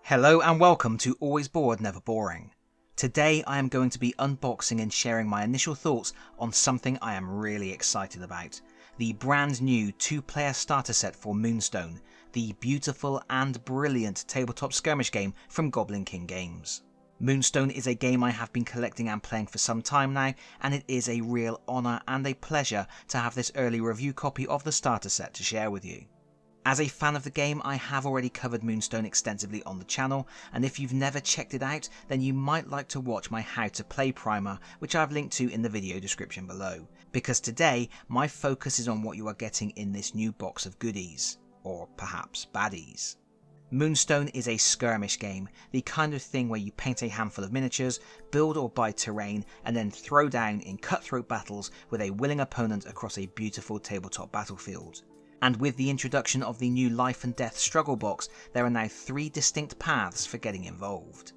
Hello and welcome to Always Bored, Never Boring. Today I am going to be unboxing and sharing my initial thoughts on something I am really excited about. The brand new 2-player starter set for Moonstone, the beautiful and brilliant tabletop skirmish game from Goblin King Games. Moonstone is a game I have been collecting and playing for some time now, and it is a real honour and a pleasure to have this early review copy of the starter set to share with you. As a fan of the game, I have already covered Moonstone extensively on the channel, and if you've never checked it out, then you might like to watch my how to play primer, which I've linked to in the video description below, because today my focus is on what you are getting in this new box of goodies, or perhaps baddies. Moonstone is a skirmish game, the kind of thing where you paint a handful of miniatures, build or buy terrain, and then throw down in cutthroat battles with a willing opponent across a beautiful tabletop battlefield. And with the introduction of the new Life and Death struggle box, there are now 3 distinct paths for getting involved.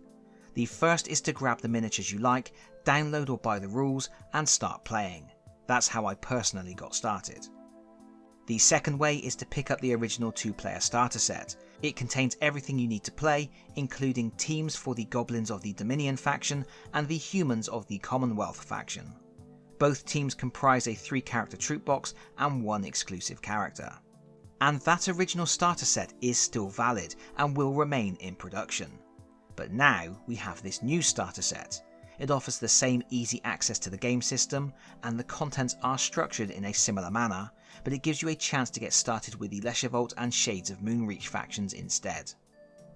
The first is to grab the miniatures you like, download or buy the rules, and start playing. That's how I personally got started. The second way is to pick up the original 2-player starter set. It contains everything you need to play, including teams for the Goblins of the Dominion faction and the Humans of the Commonwealth faction. Both teams comprise a 3-character troop box and 1 exclusive character. And that original starter set is still valid and will remain in production. But now we have this new starter set. It offers the same easy access to the game system, and the contents are structured in a similar manner, but it gives you a chance to get started with the Leshavult and Shades of Moonreach factions instead.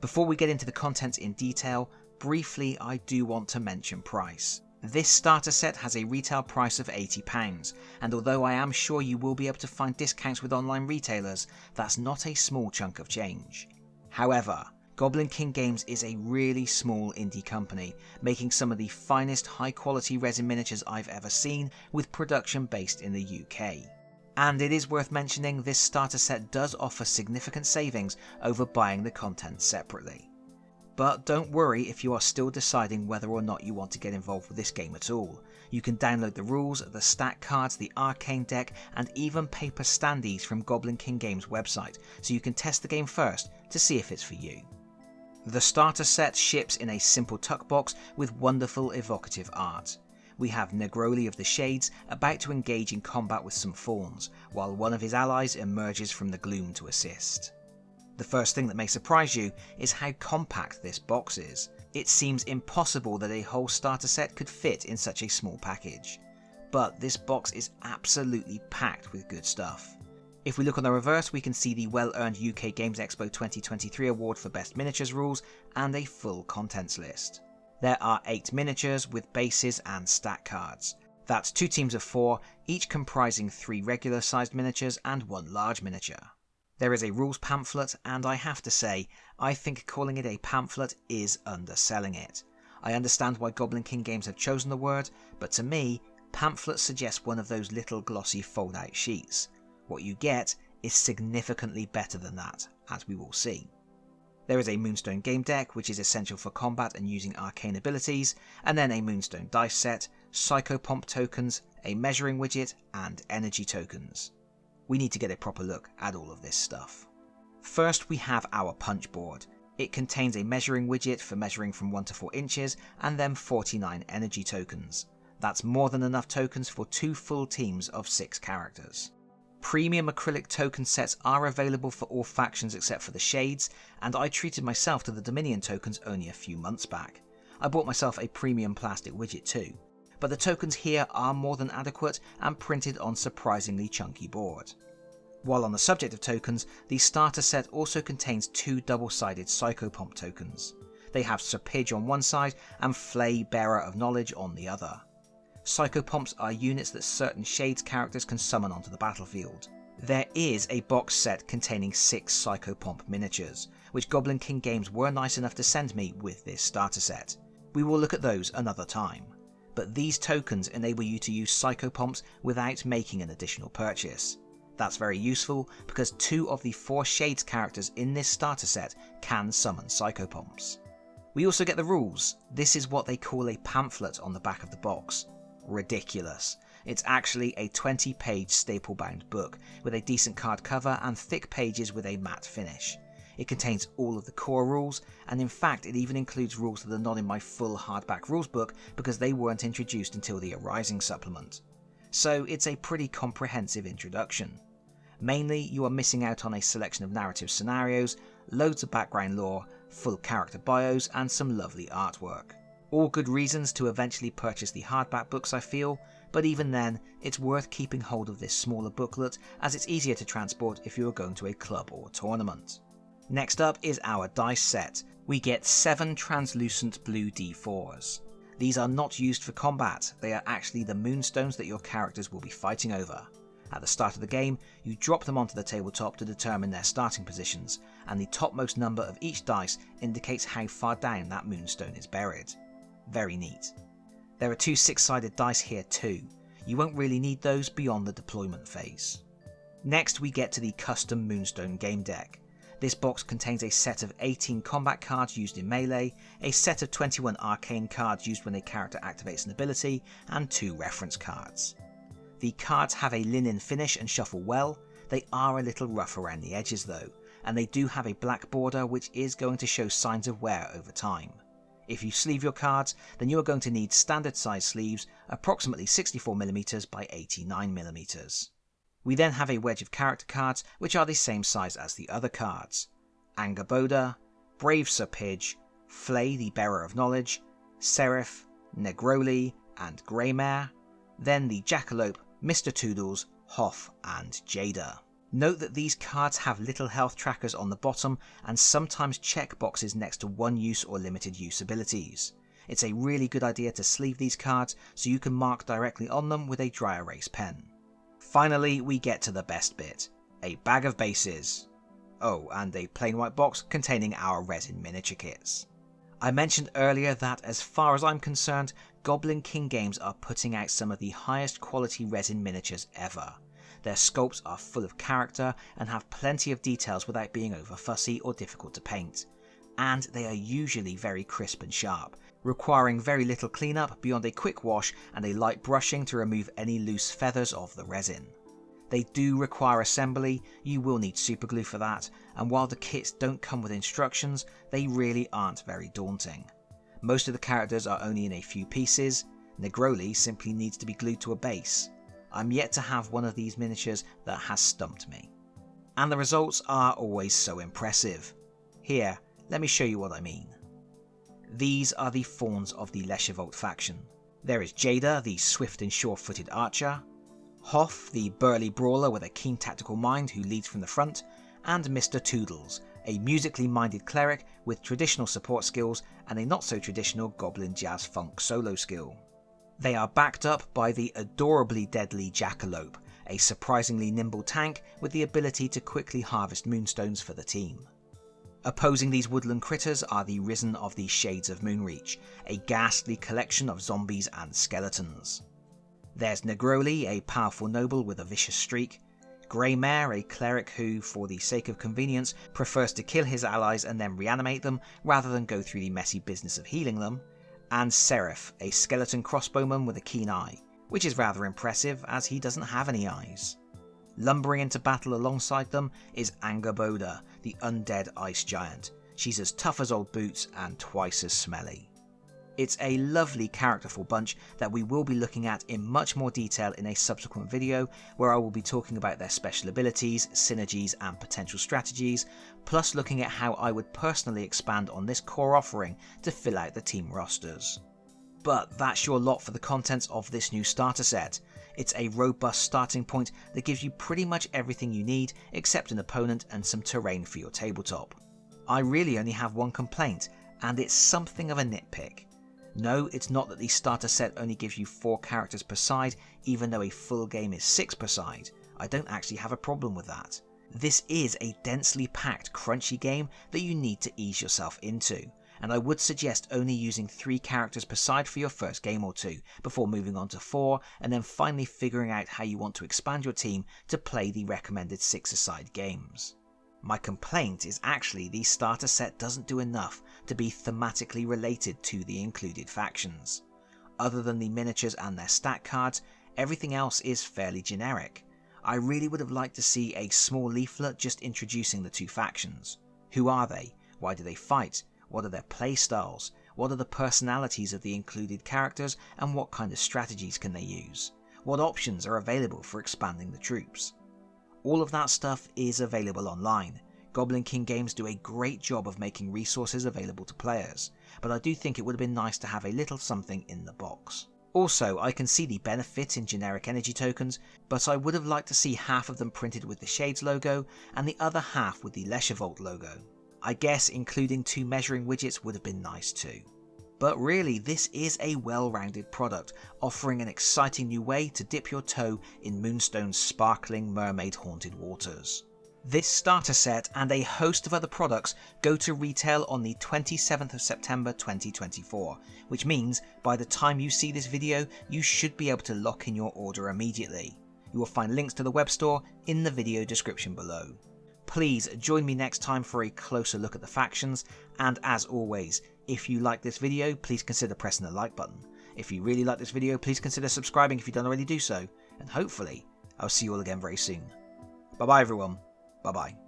Before we get into the contents in detail, briefly I do want to mention price. This starter set has a retail price of £80, and although I am sure you will be able to find discounts with online retailers, that's not a small chunk of change. However, Goblin King Games is a really small indie company, making some of the finest high quality resin miniatures I've ever seen, with production based in the UK. And it is worth mentioning this starter set does offer significant savings over buying the content separately. But don't worry if you are still deciding whether or not you want to get involved with this game at all. You can download the rules, the stat cards, the arcane deck, and even paper standees from Goblin King Games website, so you can test the game first to see if it's for you. The starter set ships in a simple tuck box with wonderful evocative art. We have Negroli of the Shades about to engage in combat with some fawns, while one of his allies emerges from the gloom to assist. The first thing that may surprise you is how compact this box is. It seems impossible that a whole starter set could fit in such a small package. But this box is absolutely packed with good stuff. If we look on the reverse, we can see the well-earned UK Games Expo 2023 award for Best Miniatures rules and a full contents list. There are 8 miniatures with bases and stat cards. That's 2 teams of 4, each comprising 3 regular sized miniatures and 1 large miniature. There is a rules pamphlet, and I have to say, I think calling it a pamphlet is underselling it. I understand why Goblin King Games have chosen the word, but to me, pamphlet suggests one of those little glossy fold-out sheets. What you get is significantly better than that, as we will see. There is a Moonstone game deck, which is essential for combat and using arcane abilities, and then a Moonstone dice set, psychopomp tokens, a measuring widget, and energy tokens. We need to get a proper look at all of this stuff. First we have our punch board. It contains a measuring widget for measuring from 1 to 4 inches and then 49 energy tokens. That's more than enough tokens for 2 full teams of 6 characters. Premium acrylic token sets are available for all factions except for the Shades, and I treated myself to the Dominion tokens only a few months back. I bought myself a premium plastic widget too. But the tokens here are more than adequate and printed on surprisingly chunky board. While on the subject of tokens, the starter set also contains 2 double-sided psychopomp tokens. They have Sir Pidge on one side and Flay, Bearer of Knowledge, on the other. Psychopomps are units that certain Shades characters can summon onto the battlefield. There is a box set containing 6 psychopomp miniatures, which Goblin King Games were nice enough to send me with this starter set. We will look at those another time. But these tokens enable you to use psychopomps without making an additional purchase. That's very useful because 2 of the 4 Shades characters in this starter set can summon psychopomps. We also get the rules. This is what they call a pamphlet on the back of the box. Ridiculous. It's actually a 20-page staple-bound book with a decent card cover and thick pages with a matte finish. It contains all of the core rules, and in fact it even includes rules that are not in my full hardback rulesbook because they weren't introduced until the Arising supplement. So it's a pretty comprehensive introduction. Mainly you are missing out on a selection of narrative scenarios, loads of background lore, full character bios, and some lovely artwork. All good reasons to eventually purchase the hardback books, I feel, but even then, it's worth keeping hold of this smaller booklet as it's easier to transport if you are going to a club or tournament. Next up is our dice set. We get 7 translucent blue D4s. These are not used for combat, they are actually the Moonstones that your characters will be fighting over. At the start of the game, you drop them onto the tabletop to determine their starting positions, and the topmost number of each dice indicates how far down that Moonstone is buried. Very neat. There are 2 6-sided dice here too. You won't really need those beyond the deployment phase. Next we get to the custom Moonstone game deck. This box contains a set of 18 combat cards used in melee, a set of 21 arcane cards used when a character activates an ability, and 2 reference cards. The cards have a linen finish and shuffle well. They are a little rough around the edges though, and they do have a black border which is going to show signs of wear over time. If you sleeve your cards, then you are going to need standard size sleeves, approximately 64mm by 89mm. We then have a wedge of character cards which are the same size as the other cards. Angerboda, Brave Sir Pidge, Flay the Bearer of Knowledge, Seraph, Negroli and Greymare, then the Jackalope, Mr. Toodles, Hoff and Jada. Note that these cards have little health trackers on the bottom and sometimes check boxes next to one use or limited use abilities. It's a really good idea to sleeve these cards so you can mark directly on them with a dry erase pen. Finally, we get to the best bit, a bag of bases. Oh, and a plain white box containing our resin miniature kits. I mentioned earlier that as far as I'm concerned, Goblin King Games are putting out some of the highest quality resin miniatures ever. Their sculpts are full of character and have plenty of details without being over fussy or difficult to paint. And they are usually very crisp and sharp, requiring very little cleanup beyond a quick wash and a light brushing to remove any loose feathers of the resin. They do require assembly, you will need superglue for that, and while the kits don't come with instructions, they really aren't very daunting. Most of the characters are only in a few pieces. Negroli simply needs to be glued to a base. I'm yet to have one of these miniatures that has stumped me. And the results are always so impressive. Here, let me show you what I mean. These are the fawns of the Leshavult faction. There is Jada, the swift and sure-footed archer, Hoff, the burly brawler with a keen tactical mind who leads from the front, and Mr. Toodles, a musically minded cleric with traditional support skills and a not so traditional goblin jazz funk solo skill. They are backed up by the adorably deadly Jackalope, a surprisingly nimble tank with the ability to quickly harvest moonstones for the team. Opposing these woodland critters are the Risen of the Shades of Moonreach, a ghastly collection of zombies and skeletons. There's Negroli, a powerful noble with a vicious streak, Greymare, a cleric who, for the sake of convenience, prefers to kill his allies and then reanimate them rather than go through the messy business of healing them, and Seraph, a skeleton crossbowman with a keen eye, which is rather impressive as he doesn't have any eyes. Lumbering into battle alongside them is Angerboda, the undead ice giant. She's as tough as old boots and twice as smelly. It's a lovely characterful bunch that we will be looking at in much more detail in a subsequent video where I will be talking about their special abilities, synergies and potential strategies, plus looking at how I would personally expand on this core offering to fill out the team rosters. But that's your lot for the contents of this new starter set. It's a robust starting point that gives you pretty much everything you need except an opponent and some terrain for your tabletop. I really only have one complaint, and it's something of a nitpick. No, it's not that the starter set only gives you 4 characters per side, even though a full game is 6 per side. I don't actually have a problem with that. This is a densely packed, crunchy game that you need to ease yourself into, and I would suggest only using 3 characters per side for your first game or two, before moving on to 4, and then finally figuring out how you want to expand your team to play the recommended 6-a-side games. My complaint is actually the starter set doesn't do enough to be thematically related to the included factions. Other than the miniatures and their stat cards, everything else is fairly generic. I really would have liked to see a small leaflet just introducing the 2 factions. Who are they? Why do they fight? What are their play styles? What are the personalities of the included characters, and what kind of strategies can they use? What options are available for expanding the troops? All of that stuff is available online. Goblin King Games do a great job of making resources available to players, but I do think it would have been nice to have a little something in the box. Also, I can see the benefit in generic energy tokens, but I would have liked to see half of them printed with the Shades logo and the other half with the Leshavult logo. I guess including 2 measuring widgets would have been nice too. But really, this is a well-rounded product, offering an exciting new way to dip your toe in Moonstone's sparkling mermaid-haunted waters. This starter set and a host of other products go to retail on the 27th of September 2024, which means by the time you see this video, you should be able to lock in your order immediately. You will find links to the web store in the video description below. Please join me next time for a closer look at the factions, and as always, if you like this video, please consider pressing the like button. If you really like this video, please consider subscribing if you don't already do so, and hopefully, I'll see you all again very soon. Bye bye everyone. Bye bye.